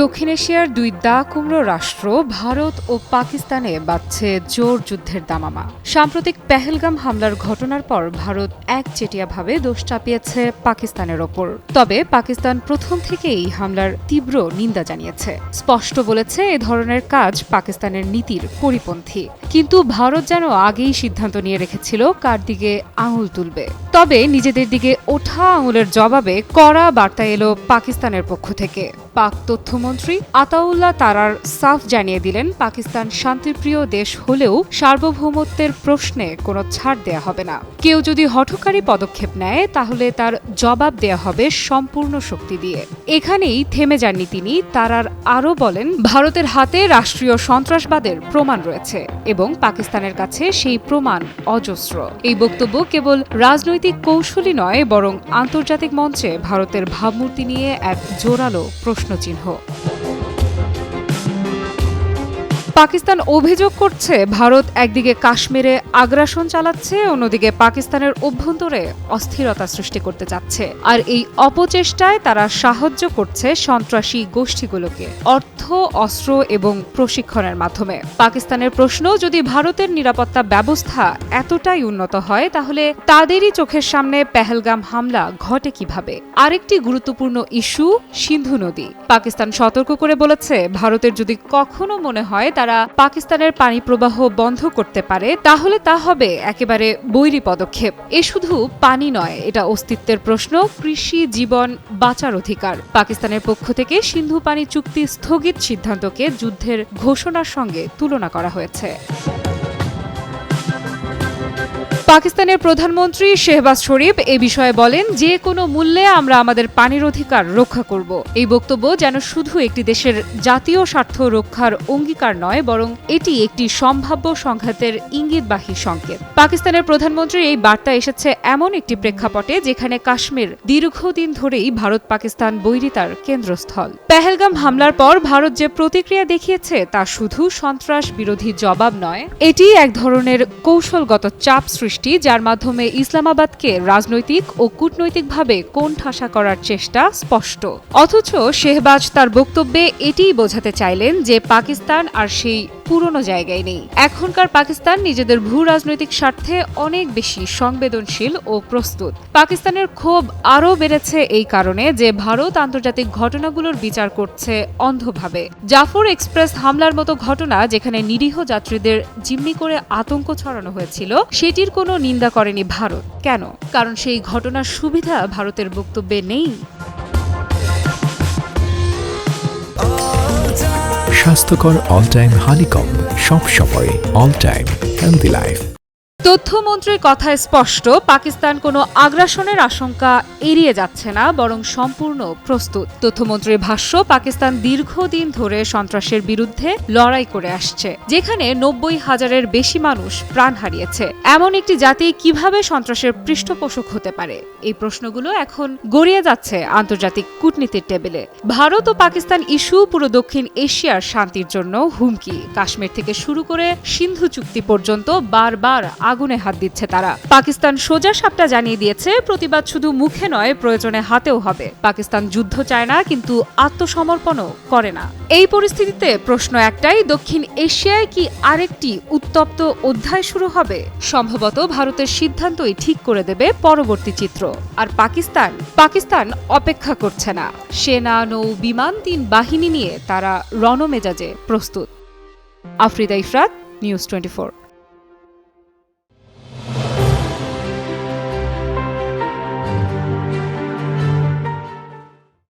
দক্ষিণ এশিয়ার দুই দা কুমড়ো রাষ্ট্র ভারত ও পাকিস্তানে বাজছে জোর যুদ্ধের দামামা। সাম্প্রতিক পেহেলগাম হামলার ঘটনার পর ভারত একচেটিয়াভাবে দোষ চাপিয়েছে পাকিস্তানের ওপর। তবে পাকিস্তান প্রথম থেকেই হামলার তীব্র নিন্দা জানিয়েছে, স্পষ্ট বলেছে এ ধরনের কাজ পাকিস্তানের নীতির পরিপন্থী। কিন্তু ভারত যেন আগেই সিদ্ধান্ত নিয়ে রেখেছিল কার দিকে আঙুল তুলবে। তবে নিজেদের দিকে ওঠা আঙুলের জবাবে কড়া বার্তা এলো পাকিস্তানের পক্ষ থেকে। পাক তথ্যমন্ত্রী আতাউল্লাহ তারার সাফ জানিয়ে দিলেন, পাকিস্তান শান্তিপ্রিয় দেশ হলেও সার্বভৌমত্বের প্রশ্নে কোনো ছাড় দেয়া হবে না। কেউ যদি হঠকারী পদক্ষেপ নেয় তাহলে তার জবাব দেয়া হবে সম্পূর্ণ শক্তি দিয়ে। এখানেই থেমে যাননি তিনি। তারার আরও বলেন, ভারতের হাতে রাষ্ট্রীয় সন্ত্রাসবাদের প্রমাণ রয়েছে এবং পাকিস্তানের কাছে সেই প্রমাণ অজস্র। এই বক্তব্য কেবল রাজনৈতিক কৌশলই নয়, বরং আন্তর্জাতিক মঞ্চে ভারতের ভাবমূর্তি নিয়ে এক জোরালো প্রশ্নচিহ্ন। পাকিস্তান অভিযোগ করছে ভারত একদিকে কাশ্মীরে আগ্রাসন চালাচ্ছে, অন্যদিকে পাকিস্তানের অভ্যন্তরে অস্থিরতা সৃষ্টি করতে চাচ্ছে। আর এই অপচেষ্টায় তারা সাহায্য করছে সন্ত্রাসী গোষ্ঠীগুলোকে অর্থ, অস্ত্র এবং প্রশিক্ষণের মাধ্যমে। পাকিস্তানের প্রশ্ন, যদি ভারতের নিরাপত্তা ব্যবস্থা এতটাই উন্নত হয় তাহলে তাদেরই চোখের সামনে পেহেলগাম হামলা ঘটে কিভাবে? আরেকটি গুরুত্বপূর্ণ ইস্যু সিন্ধু নদী। পাকিস্তান সতর্ক করে বলেছে, ভারতের যদি কখনো মনে হয় তারা পাকিস্তানের পানি প্রবাহ বন্ধ করতে পারে তাহলে তা হবে একেবারে বৈরী পদক্ষেপ। এ শুধু পানি নয়, এটা অস্তিত্বের প্রশ্ন, কৃষি, জীবন বাঁচার অধিকার। পাকিস্তানের পক্ষ থেকে সিন্ধু পানি চুক্তি স্থগিত সিদ্ধান্তকে যুদ্ধের ঘোষণার সঙ্গে তুলনা করা হয়েছে। পাকিস্তানের প্রধানমন্ত্রী শেহবাজ শরীফ এ বিষয়ে বলেন, যে কোনো মূল্যে আমরা আমাদের পানির অধিকার রক্ষা করব। এই বক্তব্য যেন শুধু একটি দেশের জাতীয় স্বার্থ রক্ষার অঙ্গীকার নয়, বরং এটি একটি সম্ভাব্য সংঘাতের ইঙ্গিতবাহী সংকেত। পাকিস্তানের প্রধানমন্ত্রীর এই বার্তা এসেছে এমন একটি প্রেক্ষাপটে যেখানে কাশ্মীর দীর্ঘদিন ধরেই ভারত পাকিস্তান বৈরিতার কেন্দ্রস্থল। পেহেলগাম হামলার পর ভারত যে প্রতিক্রিয়া দেখিয়েছে তা শুধু সন্ত্রাস বিরোধী জবাব নয়, এটি এক ধরনের কৌশলগত চাপ সৃষ্টি, যার মাধ্যমে ইসলামাবাদকে রাজনৈতিক ও কূটনৈতিকভাবে কোণঠাসা করার চেষ্টা স্পষ্ট। অথচ শেহবাজ তার বক্তব্যে এটিই বোঝাতে চাইলেন যে পাকিস্তান আর সেই পুরনো জায়গায় নেই। এখনকার পাকিস্তান নিজেদের ভূ রাজনৈতিক স্বার্থে অনেক বেশি সংবেদনশীল ও প্রস্তুত। পাকিস্তানের ক্ষোভ আরও বেড়েছে এই কারণে যে ভারত আন্তর্জাতিক ঘটনাগুলোর বিচার করছে অন্ধভাবে। জাফর এক্সপ্রেস হামলার মতো ঘটনা, যেখানে নিরীহ যাত্রীদের জিম্মি করে আতঙ্ক ছড়ানো হয়েছিল, সেটির কোনো নিন্দা করেনি ভারত। কেন? কারণ সেই ঘটনার সুবিধা ভারতের বক্তব্যে নেই। স্বাস্থ্যকর অল টাইম হানিকম, সব সময় অল টাইম হেলদি লাইফ। তথ্যমন্ত্রীর কথায় স্পষ্ট, পাকিস্তান কোনো আগ্রাসনের আশঙ্কা এড়িয়ে যাচ্ছে না, বরং সম্পূর্ণ প্রস্তুত। তথ্যমন্ত্রীর ভাষ্য, পাকিস্তান দীর্ঘদিন ধরে সন্ত্রাসের বিরুদ্ধে লড়াই করে আসছে, যেখানে 90,000-এর বেশি মানুষ প্রাণ হারিয়েছে। এমন একটি জাতি কিভাবে সন্ত্রাসের পৃষ্ঠপোষক হতে পারে? এই প্রশ্নগুলো এখন গড়িয়ে যাচ্ছে আন্তর্জাতিক কূটনীতির টেবিলে। ভারত ও পাকিস্তান ইস্যু পুরো দক্ষিণ এশিয়ার শান্তির জন্য হুমকি। কাশ্মীর থেকে শুরু করে সিন্ধু চুক্তি পর্যন্ত বারবার আগুনে হাত দিচ্ছে তারা। পাকিস্তান সোজা সাপটা জানিয়ে দিয়েছে, প্রতিবাদ শুধু মুখে নয়, প্রয়োজনে হাতেও হবে। পাকিস্তান যুদ্ধ চায় না, কিন্তু আত্মসমর্পণও করে না। এই পরিস্থিতিতে প্রশ্ন একটাই, দক্ষিণ এশিয়ায় কি আরেকটি উত্তপ্ত অধ্যায় শুরু হবে? সম্ভবত ভারতের সিদ্ধান্তই ঠিক করে দেবে পরবর্তী চিত্র। আর পাকিস্তান অপেক্ষা করছে না। সেনা, নৌ, বিমান, 3 বাহিনী নিয়ে তারা রণমেজাজে প্রস্তুত। আফরিদা ইফরাত, নিউজ 24।